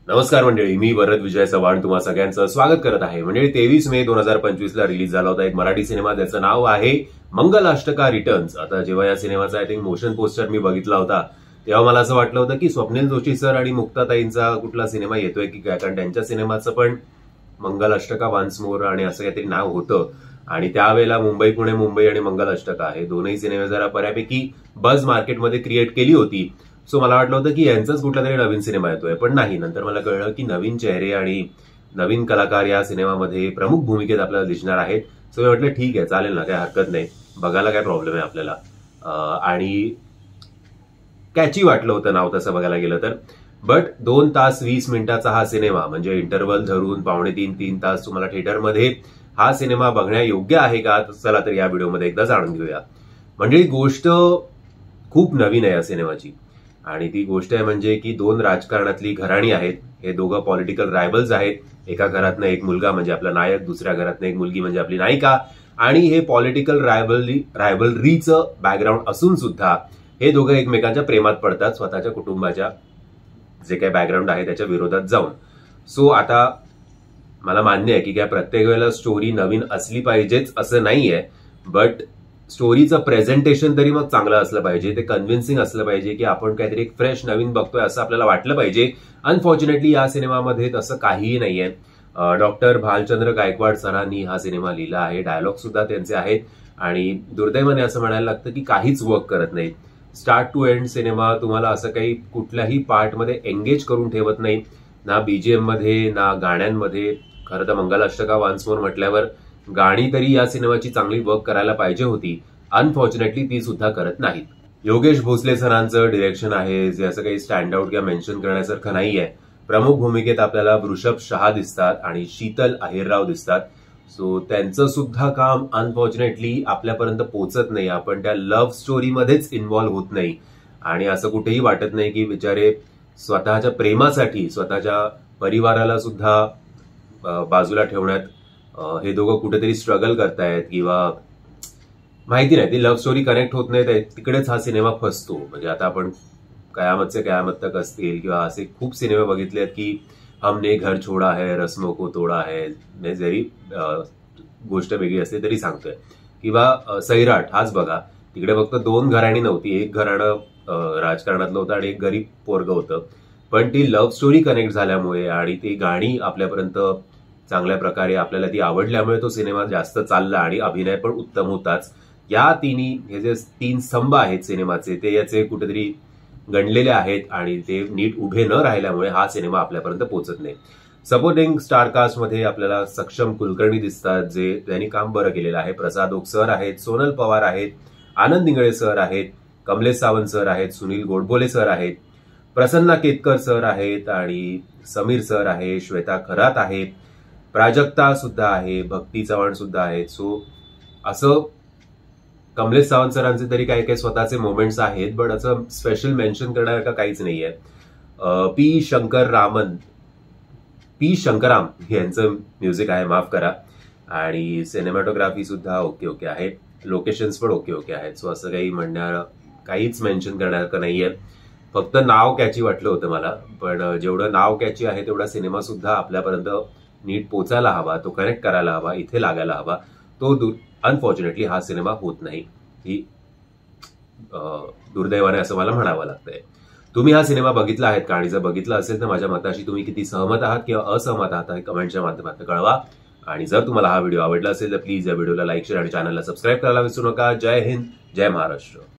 नमस्कार मंडळी, मी वरद विजय चव्हाण तुम्हा सगळ्यांचं स्वागत करत आहे. मंडळी 23 मे 2025 ला रिलीज झाला होता एक मराठी सिनेमा, ज्याचं नाव आहे मंगलाष्टका रिटर्न्स. आता जेव्हा या सिनेमाचा आय थिंक मोशन पोस्टर मी बघितला होता तेव्हा मला असं वाटलं होतं की स्वप्नील जोशी सर आणि मुक्ताताईंचा कुठला सिनेमा येतोय की काय, कारण त्यांच्या सिनेमाचं पण मंगलाष्टका वन्स मोर आणि असं काहीतरी नाव होतं. आणि त्यावेळेला मुंबई पुणे मुंबई आणि मंगलाष्टका हे दोनही सिनेमे जरा बऱ्यापैकी बज मार्केटमध्ये क्रिएट केली होती. सो मला वाटलं होतं की यांचाच कुठला तरी नवीन सिनेमा येतोय, पण नाही. नंतर मला कळलं की नवीन चेहरे आणि नवीन कलाकार या सिनेमामध्ये प्रमुख भूमिकेत आपल्याला दिसणार आहेत. सो मी म्हटलं ठीक आहे, चालेल ना, काही हरकत नाही, बघायला काय प्रॉब्लेम आहे आपल्याला. आणि कॅची वाटलं होतं नाव तसं बघायला गेलं तर. बट 2 तास 20 मिनिटाचा हा सिनेमा, म्हणजे इंटरव्हल धरून 2.5-3 तास तुम्हाला थिएटरमध्ये हा सिनेमा बघण्यायोग्य आहे का, चला तर या व्हिडिओमध्ये एकदा जाणून घेऊया. म्हणजे गोष्ट खूप नवीन आहे या सिनेमाची, आणि ती गोष्ट आहे म्हणजे की 2 राजकारणातली घराणी आहेत. हे दोघं पॉलिटिकल रायबल्स आहेत. एका घरातनं एक मुलगा म्हणजे आपला नायक, दुसऱ्या घरातनं एक मुलगी म्हणजे आपली नायिका. आणि हे पॉलिटिकल रायबलरीचं बॅकग्राऊंड असून सुद्धा हे दोघं एकमेकांच्या प्रेमात पडतात, स्वतःच्या कुटुंबाच्या जे काही बॅकग्राऊंड आहे त्याच्या विरोधात जाऊन. सो आता मला मान्य आहे की काय प्रत्येक वेळेला स्टोरी नवीन असली पाहिजेच असं नाहीये, बट स्टोरीचं प्रेझेंटेशन तरी मग चांगलं असलं पाहिजे, ते कन्व्हिन्सिंग असलं पाहिजे की आपण काहीतरी एक फ्रेश नवीन बघतोय असं आपल्याला वाटलं पाहिजे. अनफॉर्च्युनेटली या सिनेमामध्ये तसं काहीही नाहीये. डॉक्टर भालचंद्र गायकवाड सरांनी हा सिनेमा लिहिला आहे, डायलॉग सुद्धा त्यांचे आहेत, आणि दुर्दैवाने असं म्हणायला लागतं की काहीच वर्क करत नाही. स्टार्ट टू एंड सिनेमा तुम्हाला असं काही कुठल्याही पार्टमध्ये एंगेज करून ठेवत नाही, ना बीजीएम मध्ये ना गाण्यांमध्ये. खरं तर मंगलाष्टका वन्स मोर म्हटल्यावर गाणी तरी या सिनेमाची चांगली वर्क करायला पाहिजे होती. अनफॉर्च्युनेटली ती सुद्धा करत नाहीत. योगेश भोसले सरांचं डिरेक्शन आहे, जे असं काही स्टँड आउट किंवा मेन्शन करण्यासारखं नाहीये. प्रमुख भूमिकेत आपल्याला वृषभ शहा दिसतात आणि शीतल अहिरराव दिसतात. सो त्यांचं सुद्धा काम अनफॉर्च्युनेटली आपल्यापर्यंत पोहोचत नाही. आपण त्या लव्ह स्टोरीमध्येच इन्व्हॉल्व्ह होत नाही, आणि असं कुठेही वाटत नाही की बिचारे स्वतःच्या प्रेमासाठी स्वतःच्या परिवाराला सुद्धा बाजूला ठेवण्यात हे दोघं कुठेतरी स्ट्रगल करतायत, किंवा माहिती नाही, ती लव्ह स्टोरी कनेक्ट होत नाही. तिकडेच हा सिनेमा फसतो. म्हणजे आता आपण कयामत से कयामत तक असतील किंवा असे खूप सिनेमे बघितले आहेत की हमने घर छोडा है, रस्मों को तोडा है, जरी गोष्ट वेगळी असते तरी सांगतोय. किंवा सैराट हाच बघा, तिकडे फक्त 2 घराणी नव्हती, एक घराणं राजकारणातलं होतं आणि एक गरीब पोरगं होतं, पण ती लव्ह स्टोरी कनेक्ट झाल्यामुळे आणि ती गाणी आपल्यापर्यंत चांगल्या प्रकारे आपल्याला ती आवडल्यामुळे तो सिनेमा जास्त चालला, आणि अभिनय पण उत्तम होताच. या हे जे 3 स्तंभ आहेत सिनेमाचे, ते याचे कुठेतरी गणलेले आहेत, आणि ते नीट उभे न राहिल्यामुळे हा सिनेमा आपल्यापर्यंत पोहोचत नाही. सपोर्टिंग स्टारकास्टमध्ये आपल्याला सक्षम कुलकर्णी दिसतात, जे त्यांनी काम बरं केलेलं आहे. प्रसाद ओक सर आहेत, सोनल पवार आहेत, आनंद इंगळे सर आहेत, कमलेश सावंत सर आहेत, सुनील गोडबोले सर आहेत, प्रसन्ना केतकर सर आहेत, आणि समीर सर आहे, श्वेता खरात आहे, प्राजक्ता सुद्धा आहे, भक्ती चव्हाण सुद्धा आहेत. सो असं कमलेश सावंत सरांचे तरी काही काही स्वतःचे मोमेंट्स आहेत, बट असं स्पेशल मेन्शन करण्यासारखं काहीच नाहीये. पी शंकराम यांचं म्युझिक आहे, माफ करा. आणि सिनेमॅटोग्राफी सुद्धा ओके आहे, लोकेशन्स पण ओके आहेत. सो असं काही म्हणणार काहीच मेन्शन करण्यासारखं नाहीये. फक्त नाव कॅची वाटलं होतं मला, पण जेवढं नाव कॅची आहे तेवढा सिनेमा सुद्धा आपल्यापर्यंत नीट पोचायला हवा, तो कनेक्ट करायला हवा, इथे लागायला हवा. तो अनफॉर्च्युनेटली हा सिनेमा होत नाही. ही दुर्दैवाने असं मला म्हणावं लागतंय. तुम्ही हा सिनेमा बघितला आहेत का, आणि जर बघितला असेल तर माझ्या मताशी तुम्ही किती सहमत आहात किंवा असहमत आहात हे कमेंटच्या माध्यमातून कळवा. आणि जर तुम्हाला हा व्हिडिओ आवडला असेल तर प्लीज या व्हिडिओला लाईक, शेअर आणि चॅनलला सबस्क्राईब करायला विसरू नका. जय हिंद, जय महाराष्ट्र.